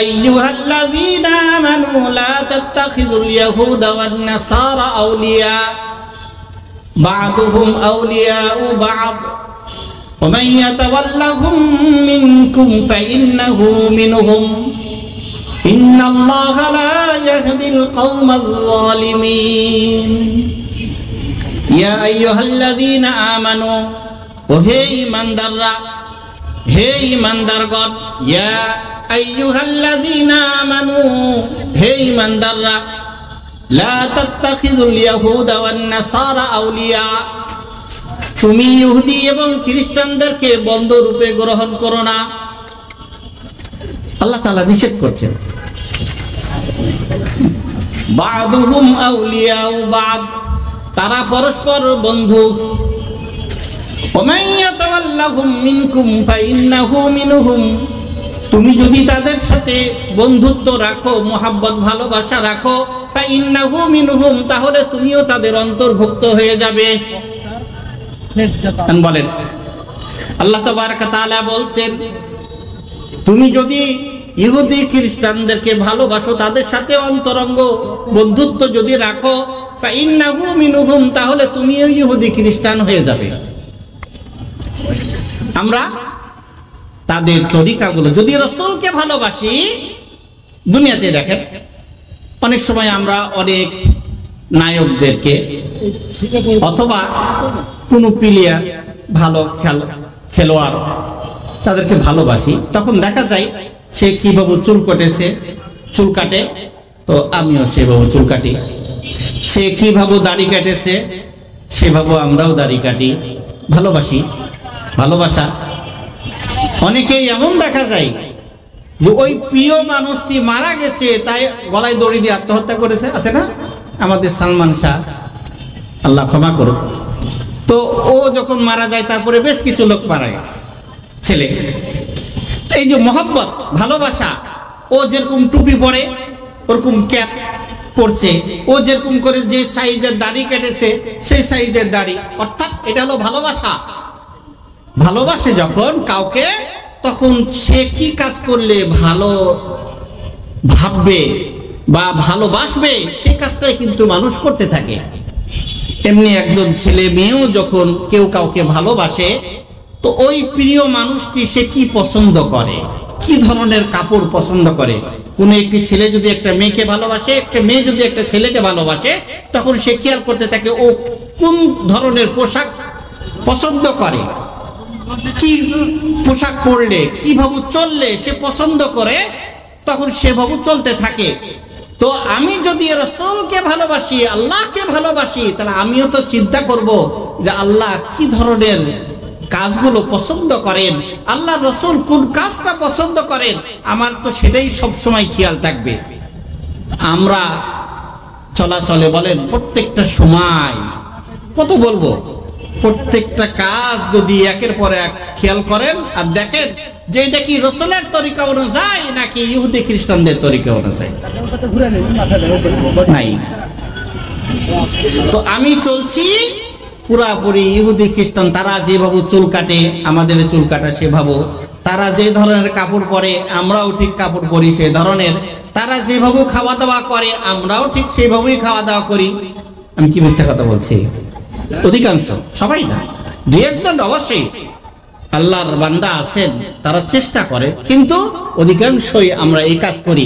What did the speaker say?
আইয়ুহাল্লাযীনা আমানু লা তাত্তাখিযুল ইয়াহুদা ওয়ান নাসারা আউলিয়া বা'দুহুম আউলিয়াউ বা'দ ওয়া মান ইয়াতাওয়াল্লাহুম মিনকুম ফাইন্নাহু মিনহুম ইন্নাল্লাহা লা ইয়াহদিল কওমায যালিমিন। ইয়া আইয়ুহাল্লাযীনা আমানু, ও হে ঈমানদাররা, হে ঈমানদারগণ, ইয়া আইয়ুহাল্লাযীনা আমানু, হে ঈমানদাররা, লা তাত্তাখিযুল ইয়াহুদা ওয়ান নাসারা আউলিয়া, তুমি ইহুদি এবং খ্রিস্টানদেরকে বন্ধু রূপে গ্রহণ করো না। আল্লাহ তাআলা নিষেধ করছেন। বা'দুহুম আউলিয়াউ বা'দ, তারা পরস্পর বন্ধু। ওয়া মান ইয়াতাওয়াল্লাহুম মিনকুম ফাইন্নাহু মিনহুম, তুমি যদি তাদের সাথে বন্ধুত্ব রাখো, মোহাব্বত ভালোবাসা রাখো, ফাইন্নাহু মিনহুম, তাহলে তুমিও তাদের অন্তর্ভুক্ত হয়ে যাবে। বলেন আল্লাহ তাবারক ওয়া তাআলা বলছেন, তুমি যদি ইহুদি খ্রিস্টানদেরকে ভালোবাসো, তাদের সাথে অন্তরঙ্গ বন্ধুত্ব যদি রাখো, ফাইন্নাহু মিনহুম, তাহলে তুমিও ইহুদি খ্রিস্টান হয়ে যাবে। আমরা তাদের তরিকাগুলো যদি রাসূলকে ভালোবাসি, দুনিয়াতে দেখেন অনেক সময় আমরা অনেক নায়কদেরকে অথবা কোনো প্লেয়ার, ভালো খেলোয়াড়, তাদেরকে ভালোবাসি, তখন দেখা যায় সে কিভাবে চুল কাটে, তো আমিও সেভাবে চুল কাটি। সে কিভাবে দাড়ি কাটেছে, সেভাবে আমরাও দাড়ি কাটি। ভালোবাসা। অনেকেই এমন দেখা যায় যে ওই প্রিয় মানুষটি মারা গেছে, তাই গলায় দড়ি দিয়ে আত্মহত্যা করেছে, আছে না আমাদের সালমান শাহ, আল্লাহ ক্ষমা করুক। তো ও যখন মারা যায়, তারপরে বেশ কিছু লোক মারা গেছে, ছেলে। এই যে মহব্বত, ভালোবাসা, ও যেরকম টুপি পরে ওরকম ক্যাপ পরছে, ও যেরকম করে যে সাইজের দাড়ি কেটেছে সেই সাইজের দাড়ি, অর্থাৎ এটা হলো ভালোবাসা। ভালোবাসে যখন কাউকে, তখন সে কি কাজ করলে ভালো ভাববে বা ভালোবাসবে, সেই কাজটাই কিন্তু মানুষ করতে থাকে। এমনি একজন ছেলে মেয়েও যখন কেউ কাউকে ভালোবাসে, তো ওই প্রিয় মানুষটি সে কি পছন্দ করে, কি ধরনের কাপড় পছন্দ করে। কোন একটি ছেলে যদি একটা মেয়েকে ভালোবাসে, একটা মেয়ে যদি একটা ছেলেকে ভালোবাসে, তখন সে খেয়াল করতে থাকে ও কোন ধরনের পোশাক পছন্দ করে, কি পোশাক পরলে, কিভাবে চললে সে পছন্দ করে, তখন সেভাবে চলতে থাকে। তো আমি যদি রাসূলকে ভালোবাসি, আল্লাহকে ভালোবাসি, তাহলে আমিও তো চিন্তা করব যে আল্লাহ কি ধরনের কাজগুলো পছন্দ করেন, আল্লাহ রাসূল কোন কাজটা পছন্দ করেন, আমার তো সেটাই সব সময় খেয়াল থাকবে। আমরা চলাচলে বলেন প্রত্যেকটা সময়, কত বলবো, প্রত্যেকটা কাজ যদি একের পর এক খেয়াল করেন আর দেখেন যে এটা কি রাসূলের তরিকা অনুযায়ী নাকি ইহুদি খ্রিস্টানদের তরিকা অনুযায়ী, নাই। তো আমি চলছি পুরাপুরি ইহুদি খ্রিস্টান, তারা যেভাবে চুল কাটে আমাদের চুল কাটা সেভাবে, তারা যে ধরনের কাপড় পরে আমরাও ঠিক কাপড় পরি সেই ধরনের, তারা যেভাবে খাওয়া দাওয়া করে আমরাও ঠিক সেইভাবেই খাওয়া দাওয়া করি। আমি কি মিথ্যা কথা বলছি? অধিকাংশ, সবাই না, দুই একজন অবশ্যই আল্লাহর বান্দা আছেন, তারা চেষ্টা করে, কিন্তু অধিকাংশই আমরা এই কাজ করি।